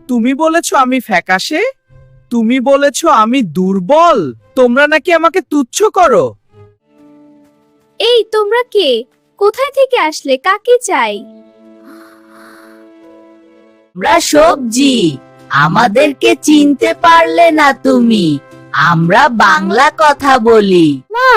তুমি বলেছো আমি ফ্যাকাশে, তুমি বলেছো আমি দুর্বল, তোমরা নাকি আমাকে তুচ্ছ করো। এই তোমরা কে? কোথায় থেকে আসলে? কাকে চাই? আমরা সবজি, আমাদেরকে চিনতে পারলে না তুমি? আমরা বাংলা কথা বলি। মা,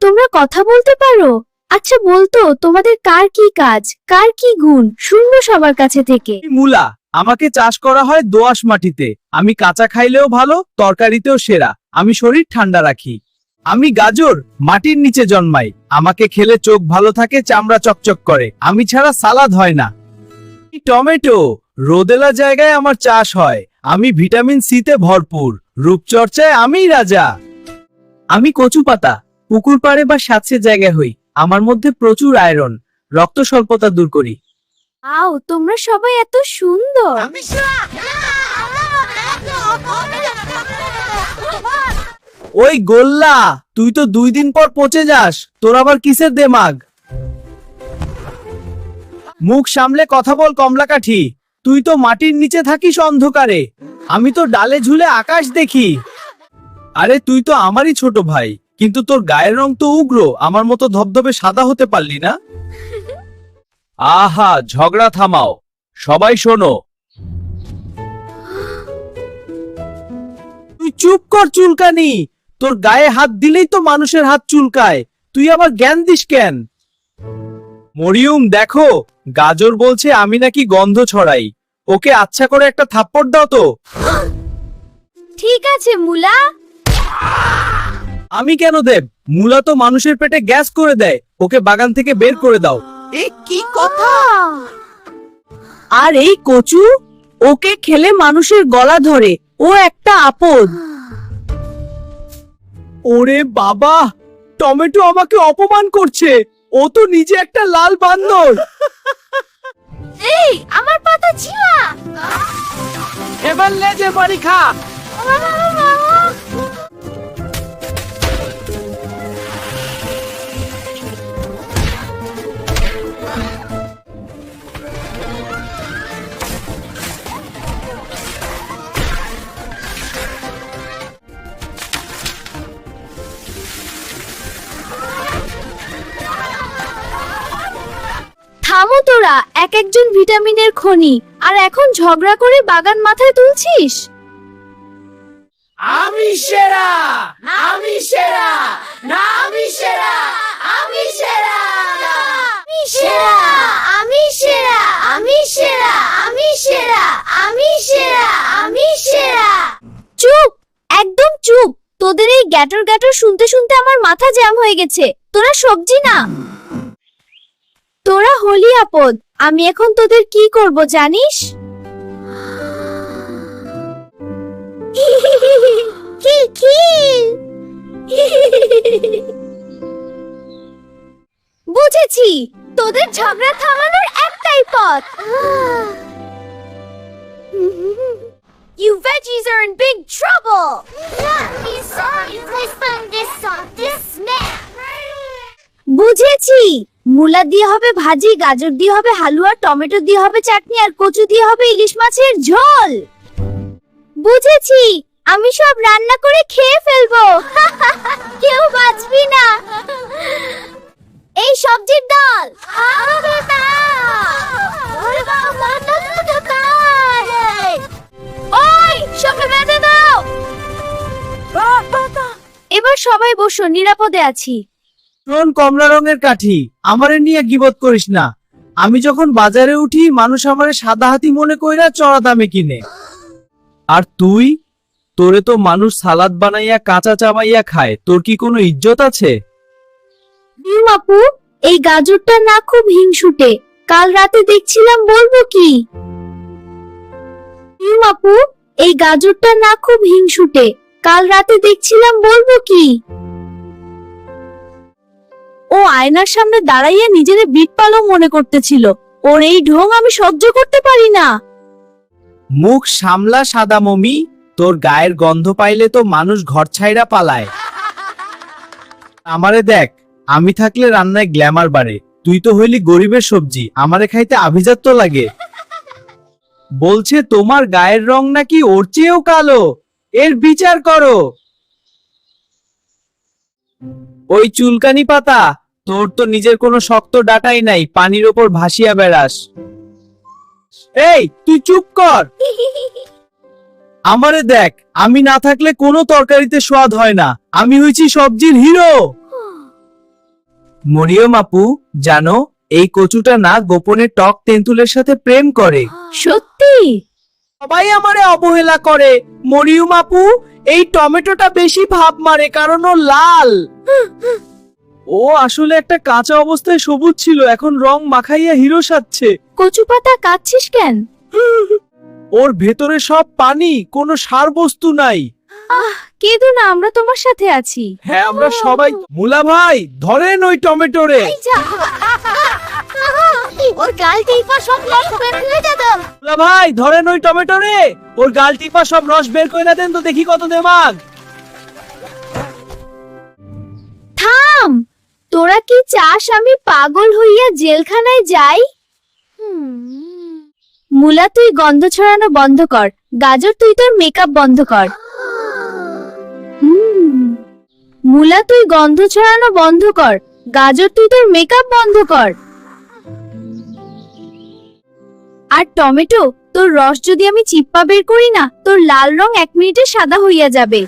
তোমরা কথা বলতে পারো? আচ্ছা বলতো, তোমাদের কার কি কাজ, কার কি গুণ, শুনবো সবার কাছে থেকে। এই মূলা, আমাকে চাষ করা হয় দোআঁশ মাটিতে। আমি কাঁচা খাইলেও ভালো, তরকারিতেও সেরা। আমি শরীর ঠান্ডা রাখি। আমি গাজর, মাটির নিচে জন্মাই। আমাকে খেলে চোখ ভালো থাকে, চামড়া চকচক করে। আমি ছাড়া সালাদ হয় না। এই টমেটো, রোদেলা জায়গায় আমার চাষ হয়। আমি ভিটামিন সি তে ভরপুর। রূপচর্চায় আমিই রাজা। আমি কচু পাতা, পুকুর পাড়ে বা স্যাঁতসে জায়গায় হই। আমার মধ্যে প্রচুর আয়রন, রক্ত স্বল্পতা দূর করি। আও, তোমরা সবাই এত সুন্দর। ওই গোল্লা, তুই তো 2 দিন পর পচে যাস। তোর আবার কিসের দেমাগ? মুখ সামলে কথা বল কমলাকাঠি। তুই তো মাটির নিচে থাকিস অন্ধকারে, আমি তো ডালে ঝুলে আকাশ দেখি। আরে তুই তো আমারই ছোট ভাই, কিন্তু তোর গায়ের রং তো উগ্র। আমার মতো ধবধবে সাদা হতে পারলি না। আহা, ঝগড়া থামাও, সবাই শোনো। তুই চুপ কর চুলকানি। তোর গায়ে হাত দিলেই তো মানুষের হাত চুলকায়, তুই আবার জ্ঞান দিস কেন? মরিয়ম দেখো, গাজর বলছে আমি নাকি গন্ধ ছড়াই। ওকে আচ্ছা করে একটা থাপ্পড় দাও তো। ঠিক আছে মুলা। আমি কেন দেব? মূলা তো মানুষের পেটে গ্যাস করে দেয়। ওকে বাগান থেকে বের করে দাও। এ কি কথা? আর এই কচু, ওকে খেলে মানুষের গলা ধরে। ও একটা আপদ। ওরে বাবা, টমেটো আমাকে অপমান করছে। ও তো নিজে একটা লাল বান্দর। এই আমার পাতা ছিলা। এবার লেজে বাড়ি খা। থামো তোরা, এক একজন ভিটামিনের খনি, আর এখন ঝগড়া করে বাগান মাথায় তুলছিস। আমি সেরা, আমি সেরা, না আমি সেরা, আমি সেরা, আমি সেরা, আমি সেরা, আমি সেরা, আমি সেরা, আমি সেরা, আমি সেরা। চুপ, একদম চুপ। তোদের এই গ্যাটর গ্যাটর শুনতে শুনতে আমার মাথা জ্যাম হয়ে গেছে। তোরা সবজি না, তোরা হলি আপদ। আমি এখন তোদের কি করব জানিস? কিল কিল। বুঝেছি, তোদের ঝগড়া থামানোর একটাই পথ। You veggies are in big trouble. বুঝেছি, মূলা দিয়ে হবে ভাজি, গাজর দিয়ে হবে হালুয়া, টমেটো দিয়ে হবে চাটনি, আর কচু দিয়ে হবে ইলিশ মাছের ঝোল। বুঝেছি, আমি সব রান্না করে খেয়ে ফেলবো। কেউ বাঁচবি না। এই সবজির ডাল। ওই, সবটা বেঁধে দাও। এবার সবাই বসো, নিরাপদে আছি। শোন কমলা রঙের কাঠি, আমারে নিয়ে গিবত করিস না। আমি যখন বাজারে উঠি, মানুষ আমারে সাদা হাতি মনে কইরা চড়া দামে কিনে। আর তুই, তোরে তো মানুষ সালাদ বানাইয়া কাঁচা চাবাইয়া খায়। তোর কি কোনো ইজ্জত আছে? আপু, এই গাজরটা না খুব হিংসুটে। কাল রাতে দেখছিলাম, বলবো কি? আপু, এই গাজরটা না খুব হিংসুটে। কাল রাতে দেখছিলাম, বলবো কি? ও আয়নার সামনে দাঁড়াইয়া নিজের বিট পালং মনে করতেছিল। ওর এই ঢং আমি সহ্য করতে পারি না। মুখ সামলা সাদা মমি, তোর গায়ের গন্ধ পাইলে তো মানুষ ঘর ছাইরা পালায়। আমারে দেখ, আমি থাকলে রান্নায় গ্ল্যামার বাড়ে। তুই তো হইলি গরিবের সবজি, আমারে খাইতে আভিজাত্য লাগে। বলছে তোমার গায়ের রং নাকি ওর চেয়েও কালো। এর বিচার করো। ওই চুলকানি পাতা, তোর তো নিজের কোনো শক্ত ডাটাই নাই, পানির ওপর ভাসিয়া বেড়াস। এই তুই চুপ কর। আমারে দেখ, আমি না থাকলে কোনো তরকারিতে স্বাদ হয় না। আমি হইছি সবজির হিরো। মরিয়ম আপু, জানো এই কচুটা না গোপনে টক তেঁতুলের সাথে প্রেম করে। সত্যি? সবাই আমারে অবহেলা করে। মরিয়ম আপু, এই টমেটোটা বেশি ভাব মারে কারণ ও লাল। ও আসলে একটা কাঁচা অবস্থায় সবুজ ছিল, এখন রং মাখাইয়া হিরো সাজছে। কচু পাতা কাটছিস কেন? ওর ভেতরে সব পানি, কোনো সার বস্তু নাই। কেঁদো না, আমরা তোমার সাথে আছি। হ্যাঁ, আমরা সবাই। মুলা ভাই, ধরেন ওই টমেটোরে। ওর গাল টিপা সব নষ্ট করে ফেলে যেতাম। মুলা ভাই, ধরেন ওই টমেটোরে। ওর গাল টিপা সব রস বের করে না দেন তো দেখি কত দেমাগ। থাম, তোরা কি চাস আমি পাগল হইয়া জেলখানায় যাই? মুলা, তুই গন্ধ ছড়ানো বন্ধ কর। গাজর, তুই তোর মেকআপ বন্ধ কর। মুলা, তুই গন্ধ ছড়ানো বন্ধ কর। গাজর, তুই তোর মেকআপ বন্ধ কর। আর টমেটো, তোর রস যদি আমি চিপ্পা বের করি না, তোর লাল রং 1 মিনিটে সাদা হইয়া যাবে।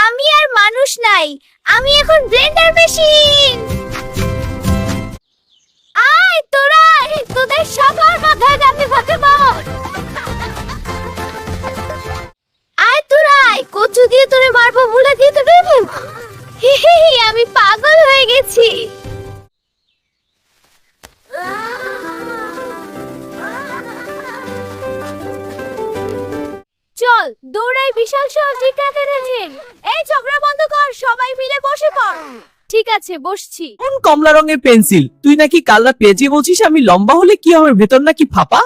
আমি আর মানুষ নাই, আমি এখন ব্লেন্ডার মেশিন। আয় তোরা, তোদের সবার মাথায় গাছে ফাঁকে বল। আয় তোরা, কচু দিয়ে তোরে মারবো, মুলা দিয়ে তোরে দেবো। আমি পাগল হয়ে গেছি। চল দৌড়াই, বিশাল সবজি কাটারেছে। এই ঝগড়া বন্ধ কর, সবাই মিলে বসে পড়। ঠিক আছে, বসছি। কোন কমলা রঙের পেন্সিল? তুই নাকি কালরা পেঁচে বলছিস আমি লম্বা হলে কি হবে, ভেতর নাকি ফাঁপা?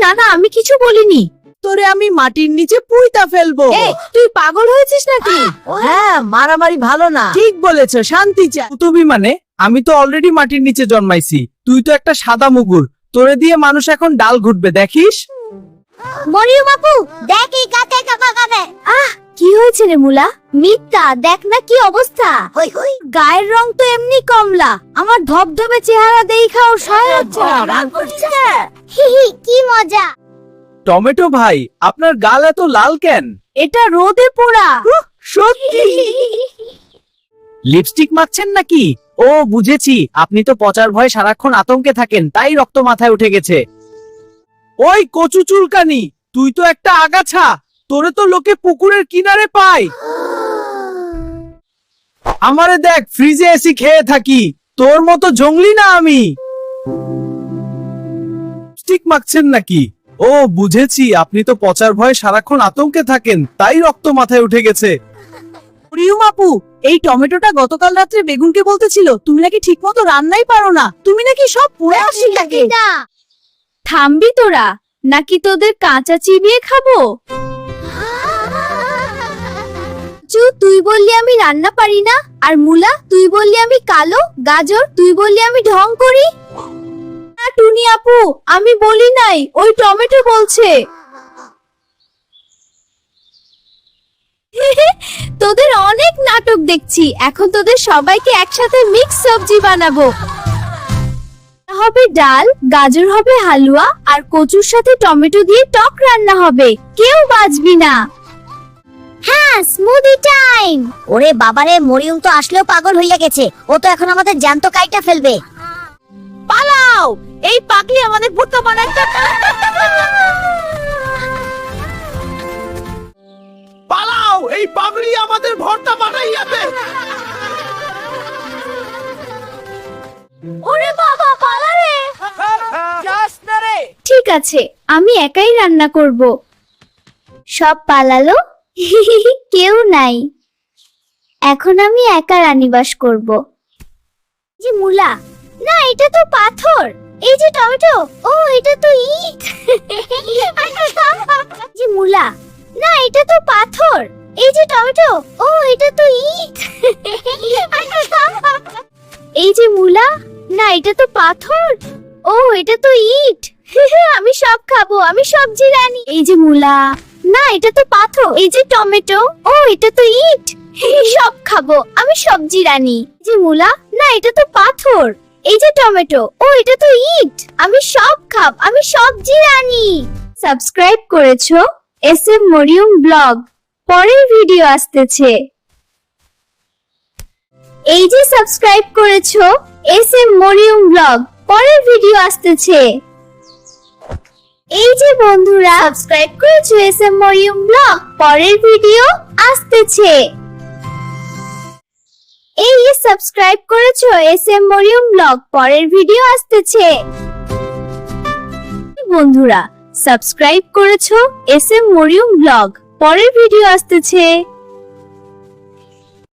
না, আমি কিছু বলিনি। তোরে আমি মাটির নিচে পুইতা ফেলবো। এই, তুই পাগল হয়েছিস নাকি? হ্যাঁ, মারামারি ভালো না। ঠিক বলেছো, শান্তি চাই। তুমি মানে? আমি তো অলরেডি মাটির নিচে জন্মাইছি। তুই তো একটা সাদা মুগুর। তোরে দিয়ে মানুষ এখন ডাল ঘুটবে, দেখিস। মরিয়ম আপু, দেখ এই গাতে কাবাগাবে। কি হয়েছে রে মুলা? মিথ্যা, দেখ না কি অবস্থা। হই হই, গায়ের রং তো এমনি কমলা, আমার ধবধবে চেহারা দেখা ওর সহায় হচ্ছে না। রাগ করছিস? কি মজা। টমেটো ভাই, আপনার গাল এত লাল কেন? এটা রোদে পোড়া। সত্যি? লিপস্টিক মাখছেন নাকি? ও বুঝেছি, আপনি তো পচার ভয়ে সারাক্ষণ আতঙ্কে থাকেন, তাই রক্ত মাথায় উঠে গেছে। ওই কচু চুলকানি, তুই তো একটা আগাছা। তোরে তো লোকে পুকুরের কিনারে পায়। আমারে দেখ, ফ্রিজে এসি খেয়ে থাকি। তোর মতো জঙ্গলি না আমি। লিপস্টিক মাখছেন নাকি? ও বুঝেছি, আপনি তো পচার ভয়ে সারাক্ষণ আতঙ্কে থাকেন, তাই রক্ত মাথায় উঠে গেছে। রিউম আপু, এই টমেটোটা গতকাল রাত্রে বেগুনকে বলতেছিল তুমি নাকি ঠিক মতো রান্নাই পারো না, তুমি নাকি সব পুড়ে আসি লাগে। থামবি তোরা, নাকি তোদের কাঁচা চিবিয়ে খাবো? তুই বললি আমি রান্না পারি না, আর মুলা তুই বললি আমি কালো, গাজর তুই বললি আমি ঢং করি। না টুনি আপু, আমি বলি নাই, ওই টমেটো বলছে। তোদের অনেক নাটক দেখছি, এখন তোদের সবাইকে একসাথে মিক্স সবজি বানাবো। হবে ডাল, গাজর হবে হালুয়া, আর কচুর সাথে টমেটো দিয়ে টক রান্না হবে। কেউ বাঁচবি না। হ্যাঁ, স্মুদি টাইম। ওরে বাবারে, মরিয়ম তো আসলেও পাগল হইয়া গেছে। ও তো এখন আমাদের জ্যান্ত কাইটা ফেলবে। পালাও, এই পাগলি আমাদের ভুট্টা বানাইতে। পালাও, এই পাগড়ি আমাদের ভর্তা বানাইয়াবে। ওরে বাবা, পালা রে। যাস না রে। ঠিক আছে, আমি একাই রান্না করব। সব পালালো, কেউ নাই। এখন আমি একা রানীবাস করব। যে মুলা, না এটা তো পাথর। এই যে টমেটো, ও এটা তো ইট। যে মুলা, না এটা তো পাথর। এই যে টমেটো, ও এটা তো ইট। এই যে মুলা, না এটা তো পাথর। ও এটা তো ইট। আমি সব খাবো, আমি সবজি রানী। এই যে মূলা, না এটা তো পাথর। এই যে টমেটো, ও এটা তো ইট। সব খাবো, আমি সবজি রানী। এই যে মূলা, না এটা তো পাথর। এই যে টমেটো, ও এটা তো ইট। আমি সব খাব, আমি সবজি রানী। সাবস্ক্রাইব করেছো SM মরিয়ম ব্লগ। পরের ভিডিও আসতেছে। এই যে সাবস্ক্রাইব করেছো SM মরিয়ম ব্লগ। পরের ভিডিও আসতেছে। এই যে বন্ধুরা সাবস্ক্রাইব করেছো SM মরিয়ম ব্লগ। পরের ভিডিও আসতেছে। এই যে সাবস্ক্রাইব করেছো SM মরিয়ম ব্লগ। পরের ভিডিও আসতেছে। বন্ধুরা সাবস্ক্রাইব করেছো SM মরিয়ম ব্লগ। পরের ভিডিও আসতেছে।